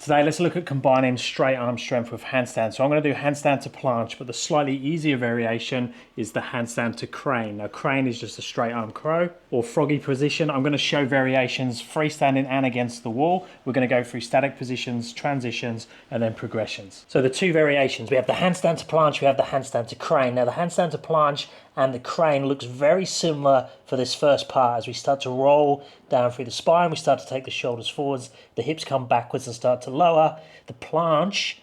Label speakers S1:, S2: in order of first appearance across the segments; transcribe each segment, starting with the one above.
S1: Today, let's look at combining straight arm strength with handstand. So I'm going to do handstand to planche, but the slightly easier variation is the handstand to crane. Now, crane is just a straight arm crow or froggy position. I'm going to show variations freestanding and against the wall. We're going to go through static positions, transitions, and then progressions. So the two variations, we have the handstand to planche, we have the handstand to crane. Now, the handstand to planche and the crane looks very similar for this first part. As we start to roll down through the spine, we start to take the shoulders forwards, the hips come backwards and start to lower. The planche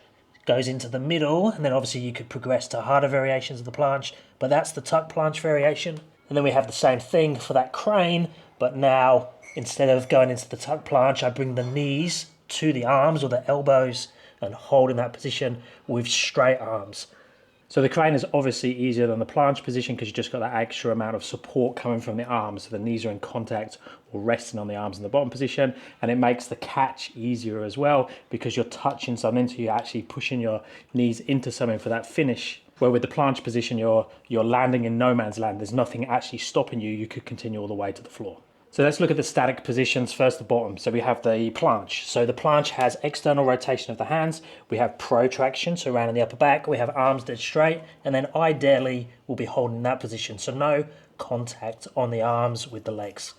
S1: goes into the middle, and then obviously you could progress to harder variations of the planche, but that's the tuck planche variation. And then we have the same thing for that crane, but now instead of going into the tuck planche, I bring the knees to the arms or the elbows and hold in that position with straight arms. So the crane is obviously easier than the planche position because you just got that extra amount of support coming from the arms. So the knees are in contact or resting on the arms in the bottom position, and it makes the catch easier as well because you're touching something, so you're actually pushing your knees into something for that finish. Where with the planche position, you're landing in no man's land. There's nothing actually stopping you. You could continue all the way to the floor. So let's look at the static positions, first the bottom. So we have the planche. So the planche has external rotation of the hands. We have protraction, so around in the upper back. We have arms dead straight, and then ideally we'll be holding that position. So no contact on the arms with the legs.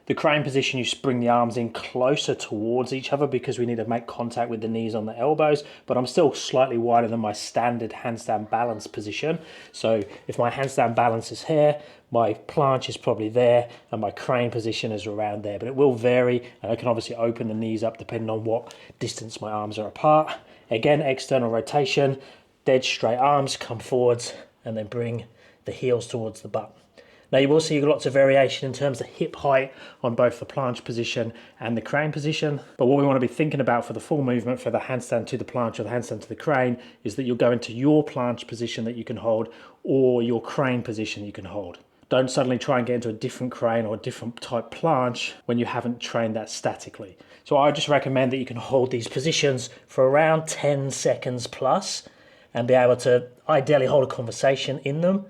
S1: The crane position, you bring the arms in closer towards each other because we need to make contact with the knees on the elbows, but I'm still slightly wider than my standard handstand balance position. So if my handstand balance is here, my planche is probably there, and my crane position is around there, but it will vary, and I can obviously open the knees up depending on what distance my arms are apart. Again, external rotation, dead straight arms, come forwards, and then bring the heels towards the butt. Now you will see lots of variation in terms of hip height on both the planche position and the crane position. But what we want to be thinking about for the full movement for the handstand to the planche or the handstand to the crane is that you'll go into your planche position that you can hold or your crane position you can hold. Don't suddenly try and get into a different crane or a different type planche when you haven't trained that statically. So I just recommend that you can hold these positions for around 10 seconds plus and be able to ideally hold a conversation in them,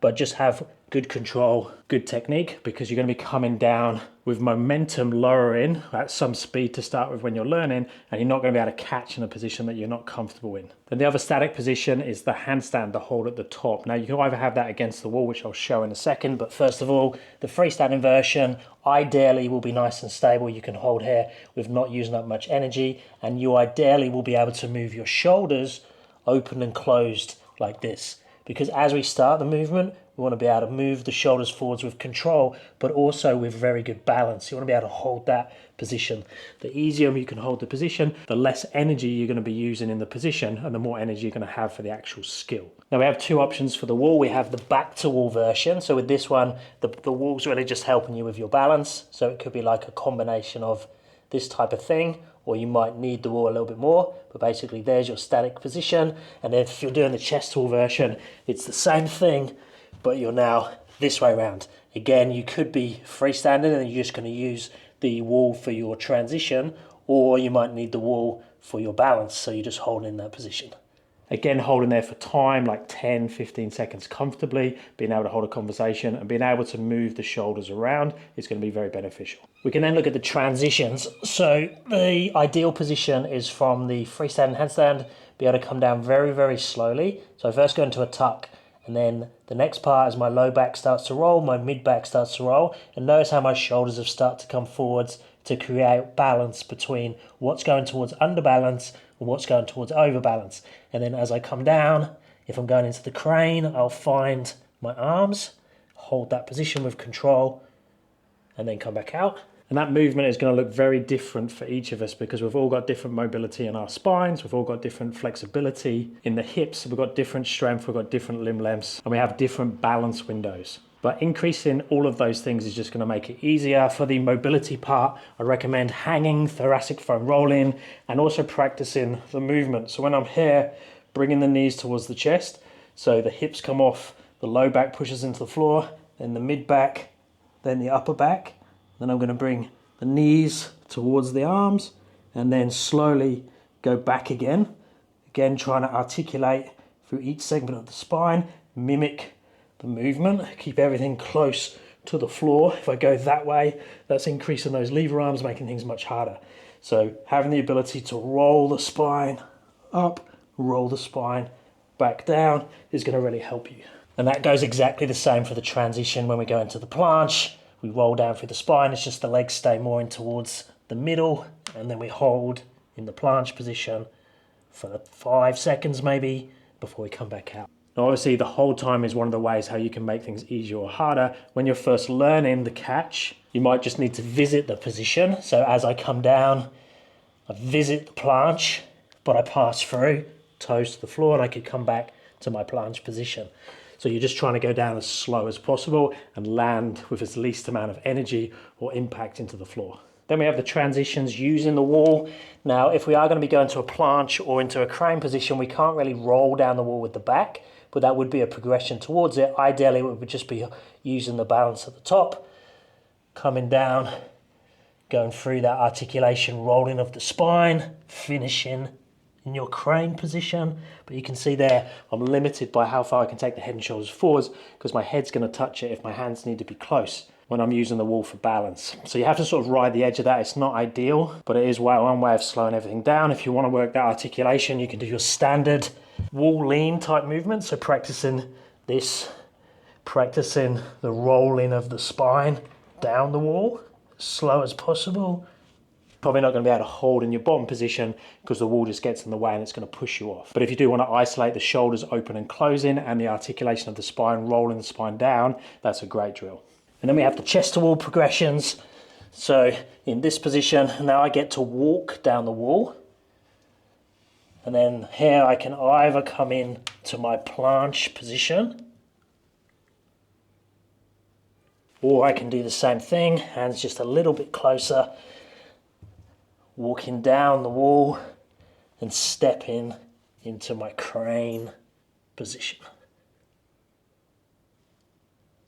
S1: but just have good control, good technique, because you're going to be coming down with momentum lowering at some speed to start with when you're learning, and you're not going to be able to catch in a position that you're not comfortable in. Then the other static position is the handstand, the hold at the top. Now you can either have that against the wall, which I'll show in a second, but first of all, the freestanding version ideally will be nice and stable. You can hold here with not using up much energy, and you ideally will be able to move your shoulders open and closed like this. Because as we start the movement, we want to be able to move the shoulders forwards with control, but also with very good balance. You want to be able to hold that position. The easier you can hold the position, the less energy you're going to be using in the position, and the more energy you're going to have for the actual skill. Now we have two options for the wall. We have the back to wall version. So with this one, the wall's really just helping you with your balance. So it could be like a combination of this type of thing, or you might need the wall a little bit more, but basically there's your static position. And then if you're doing the chest wall version, it's the same thing, but you're now this way around. Again, you could be freestanding and you're just going to use the wall for your transition, or you might need the wall for your balance, so you're just holding in that position. Again, holding there for time, like 10, 15 seconds comfortably, being able to hold a conversation and being able to move the shoulders around is going to be very beneficial. We can then look at the transitions. So the ideal position is from the freestanding handstand, be able to come down very, very slowly. So I first go into a tuck, and then the next part as my low back starts to roll, my mid back starts to roll, and notice how my shoulders have started to come forwards to create balance between what's going towards under balance and what's going towards over balance. And then as I come down, if I'm going into the crane, I'll find my arms, hold that position with control, and then come back out. And that movement is going to look very different for each of us because we've all got different mobility in our spines, we've all got different flexibility in the hips, we've got different strength, we've got different limb lengths, and we have different balance windows. But increasing all of those things is just going to make it easier. For the mobility part, I recommend hanging, thoracic foam rolling, and also practicing the movement. So when I'm here, bringing the knees towards the chest, so the hips come off, the low back pushes into the floor, then the mid back, then the upper back. Then I'm going to bring the knees towards the arms, and then slowly go back again. Again, trying to articulate through each segment of the spine, mimic the movement, keep everything close to the floor. If I go that way, that's increasing those lever arms, making things much harder. So having the ability to roll the spine up, roll the spine back down is going to really help you. And that goes exactly the same for the transition when we go into the planche. We roll down through the spine, it's just the legs stay more in towards the middle, and then we hold in the planche position for 5 seconds maybe before we come back out. Now obviously the hold time is one of the ways how you can make things easier or harder. When you're first learning the catch, you might just need to visit the position. So as I come down, I visit the planche, but I pass through, toes to the floor, and I could come back to my planche position. So you're just trying to go down as slow as possible and land with as least amount of energy or impact into the floor. Then we have the transitions using the wall. Now, if we are going to be going to a planche or into a crane position, we can't really roll down the wall with the back, but that would be a progression towards it. Ideally, it would just be using the balance at the top, coming down, going through that articulation, rolling of the spine, finishing in your crane position. But you can see there, I'm limited by how far I can take the head and shoulders forwards because my head's going to touch it if my hands need to be close when I'm using the wall for balance. So you have to sort of ride the edge of that. It's not ideal, but it is one way of slowing everything down. If you want to work that articulation, you can do your standard wall lean type movement. So practicing this, practicing the rolling of the spine down the wall, as slow as possible. Probably not going to be able to hold in your bottom position because the wall just gets in the way and it's going to push you off. But if you do want to isolate the shoulders open and closing and the articulation of the spine, rolling the spine down, that's a great drill. And then we have the chest to wall progressions. So in this position, now I get to walk down the wall. And then here I can either come in to my planche position, or I can do the same thing, hands just a little bit closer, walking down the wall and stepping into my crane position.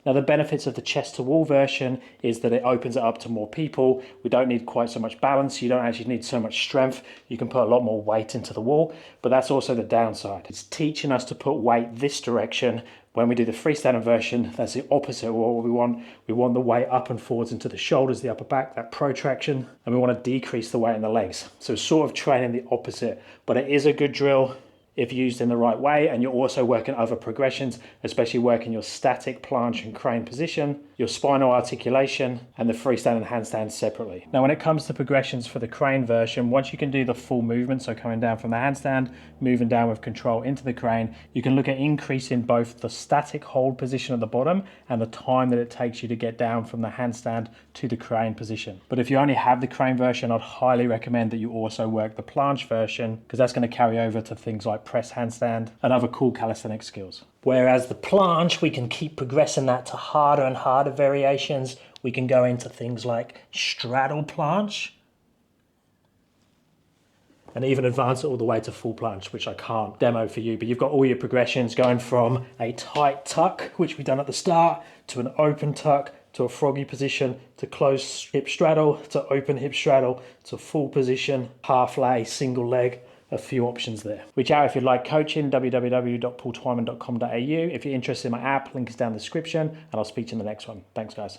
S1: Now the benefits of the chest to wall version is that it opens it up to more people. We don't need quite so much balance. You don't actually need so much strength. You can put a lot more weight into the wall, but that's also the downside. It's teaching us to put weight this direction. When we do the freestanding version, that's the opposite of what we want. We want the weight up and forwards into the shoulders, the upper back, that protraction, and we want to decrease the weight in the legs. So sort of training the opposite, but it is a good drill if used in the right way, and you're also working other progressions, especially working your static planche and crane position, your spinal articulation, and the freestanding and handstand separately. Now when it comes to progressions for the crane version, once you can do the full movement, so coming down from the handstand, moving down with control into the crane, you can look at increasing both the static hold position at the bottom and the time that it takes you to get down from the handstand to the crane position. But if you only have the crane version, I'd highly recommend that you also work the planche version, because that's going to carry over to things like press handstand and other cool calisthenics skills. Whereas the planche, we can keep progressing that to harder and harder variations. We can go into things like straddle planche and even advance it all the way to full planche, which I can't demo for you, but you've got all your progressions going from a tight tuck, which we've done at the start, to an open tuck, to a froggy position, to close hip straddle, to open hip straddle, to full position, half lay, single leg. A few options there. Reach out if you'd like coaching, www.paultwyman.com.au. If you're interested in my app, link is down in the description, and I'll speak to you in the next one. Thanks, guys.